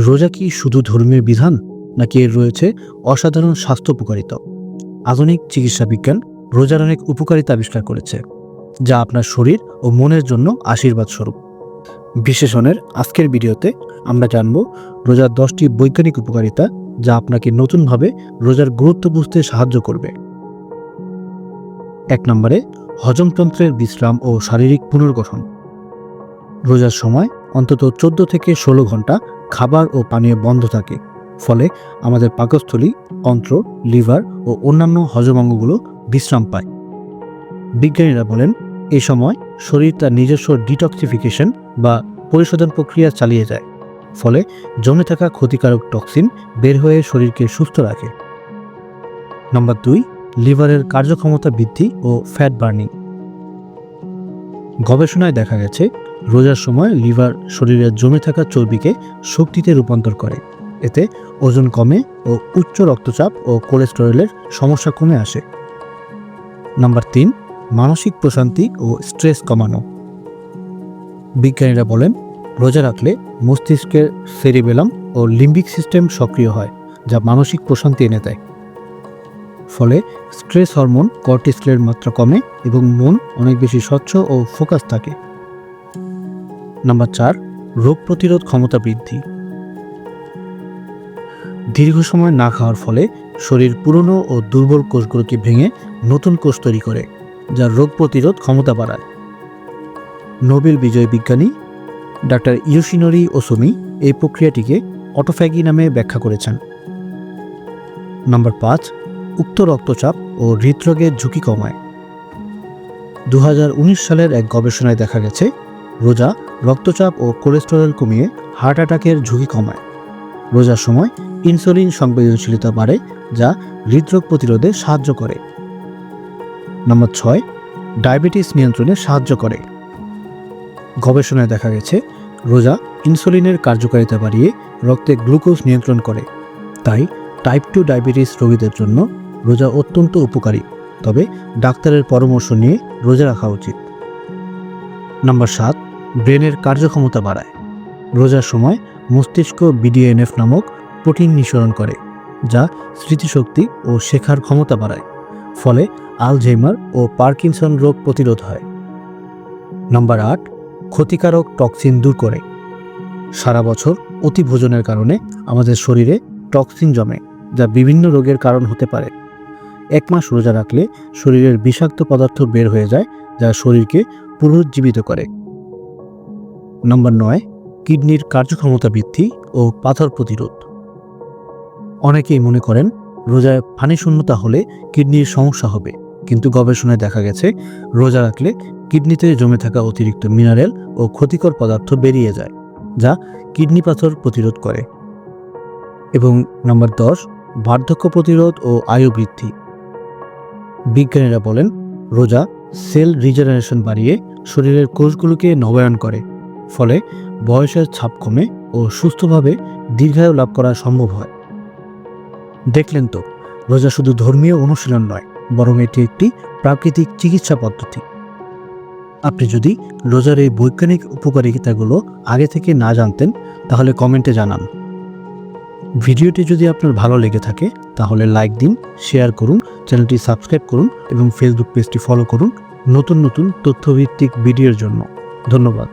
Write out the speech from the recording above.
রোজা কি শুধু ধর্মীয় বিধান, নাকি এর রয়েছে অসাধারণ স্বাস্থ্য উপকারিতা? আধুনিক চিকিৎসা বিজ্ঞান রোজার অনেক উপকারিতা আবিষ্কার করেছে, যা আপনার শরীর ও মনের জন্য আশীর্বাদ স্বরূপ। বিশেষণের আজকের ভিডিওতে আমরা জানব রোজার 10টি বৈজ্ঞানিক উপকারিতা, যা আপনাকে নতুনভাবে রোজার গুরুত্ব বুঝতে সাহায্য করবে। 1 নম্বরে, হজমতন্ত্রের বিশ্রাম ও শারীরিক পুনর্গঠন। রোজার সময় অন্তত 14 থেকে 16 ঘন্টা খাবার ও পানীয় বন্ধ থাকে, ফলে আমাদের পাকস্থলী, অন্ত্র, লিভার ও অন্যান্য হজমাঙ্গগুলো বিশ্রাম পায়। বিজ্ঞানীরা বলেন, এই সময় শরীর তার নিজস্ব ডিটক্সিফিকেশন বা পরিশোধন প্রক্রিয়া চালিয়ে যায়, ফলে জমে থাকা ক্ষতিকারক টক্সিন বের হয়ে শরীরকে সুস্থ রাখে। নম্বর 2, লিভারের কার্যক্ষমতা বৃদ্ধি ও ফ্যাট বার্নিং। গবেষণায় দেখা গেছে, রোজার সময় লিভার শরীরের জমে থাকা চর্বিকে শক্তিতে রূপান্তর করে। এতে ওজন কমে ও উচ্চ রক্তচাপ ও কোলেস্টেরলের সমস্যা কমে আসে। নাম্বার 3, মানসিক প্রশান্তি ও স্ট্রেস কমানো। বিজ্ঞানীরা বলেন, রোজা রাখলে মস্তিষ্কের সেরিবেলাম ও লিম্বিক সিস্টেম সক্রিয় হয়, যা মানসিক প্রশান্তি এনে দেয়। ফলে স্ট্রেস হরমোন কর্টিসলের মাত্রা কমে এবং মন অনেক বেশি স্বচ্ছ ও ফোকাস থাকে। নাম্বার 4, রোগ প্রতিরোধ ক্ষমতা বৃদ্ধি। দীর্ঘ সময় না খাওয়ার ফলে শরীর পুরনো ও দুর্বল কোষগুলোকে ভেঙে নতুন কোষ তৈরি করে, যা রোগ প্রতিরোধ ক্ষমতা বাড়ায়। নোবেল বিজয়ী বিজ্ঞানী ডাক্তার ইয়োশিনোরি ওসুমি এই প্রক্রিয়াটিকে অটোফ্যাগি নামে ব্যাখ্যা করেছেন। নাম্বার 5, উচ্চ রক্তচাপ ও হৃদরোগের ঝুঁকি কমায়। 2019 সালের এক গবেষণায় দেখা গেছে, রোজা রক্তচাপ ও কোলেস্টেরল কমিয়ে হার্ট অ্যাটাকের ঝুঁকি কমায়। রোজার সময় ইনসুলিন সংবেদনশীলতা বাড়ে, যা হৃদরোগ প্রতিরোধে সাহায্য করে। নম্বর 6, ডায়াবেটিস নিয়ন্ত্রণে সাহায্য করে। গবেষণায় দেখা গেছে, রোজা ইনসুলিনের কার্যকারিতা বাড়িয়ে রক্তে গ্লুকোজ নিয়ন্ত্রণ করে। তাই টাইপ 2 ডায়াবেটিস রোগীদের জন্য রোজা অত্যন্ত উপকারী, তবে ডাক্তারের পরামর্শ নিয়ে রোজা রাখা উচিত। নাম্বার 7, ব্রেনের কার্যক্ষমতা বাড়ায়। রোজার সময় মস্তিষ্ক BDNF নামক প্রোটিন নিঃসরণ করে, যা স্মৃতিশক্তি ও শেখার ক্ষমতা বাড়ায়। ফলে আলঝেইমার ও পার্কিনসন রোগ প্রতিরোধ হয়। নাম্বার 8, ক্ষতিকারক টক্সিন দূর করে। সারা বছর অতিভোজনের কারণে আমাদের শরীরে টক্সিন জমে, যা বিভিন্ন রোগের কারণ হতে পারে। 1 মাস রোজা রাখলে শরীরের বিষাক্ত পদার্থ বের হয়ে যায়, যা শরীরকে পুনরুজ্জীবিত করে। নম্বর 9, কিডনির কার্যক্ষমতা বৃদ্ধি ও পাথর প্রতিরোধ। অনেকেই মনে করেন রোজায় পানি শূন্যতা হলে কিডনির সমস্যা হবে, কিন্তু গবেষণায় দেখা গেছে, রোজা রাখলে কিডনিতে জমে থাকা অতিরিক্ত মিনারেল ও ক্ষতিকর পদার্থ বেরিয়ে যায়, যা কিডনি পাথর প্রতিরোধ করে। এবং নম্বর 10, বার্ধক্য প্রতিরোধ ও আয়ু বৃদ্ধি। বিজ্ঞানীরা বলেন, রোজা সেল রিজেনারেশন বাড়িয়ে শরীরের কোষগুলোকে নবায়ন করে, ফলে বয়সের ছাপ কমে ও সুস্থভাবে দীর্ঘায়ু লাভ করা সম্ভব হয়। দেখলেন তো, রোজা শুধু ধর্মীয় অনুশীলন নয়, বরং এটি একটি প্রাকৃতিক চিকিৎসা পদ্ধতি। আপনি যদি রোজার এই বৈজ্ঞানিক উপকারিতাগুলো আগে থেকে না জানতেন, তাহলে কমেন্টে জানান। ভিডিওটি যদি আপনার ভালো লেগে থাকে, তাহলে লাইক দিন, শেয়ার করুন, চ্যানেলটি সাবস্ক্রাইব করুন এবং ফেসবুক পেজটি ফলো করুন নতুন নতুন তথ্যভিত্তিক ভিডিওর জন্য। ধন্যবাদ।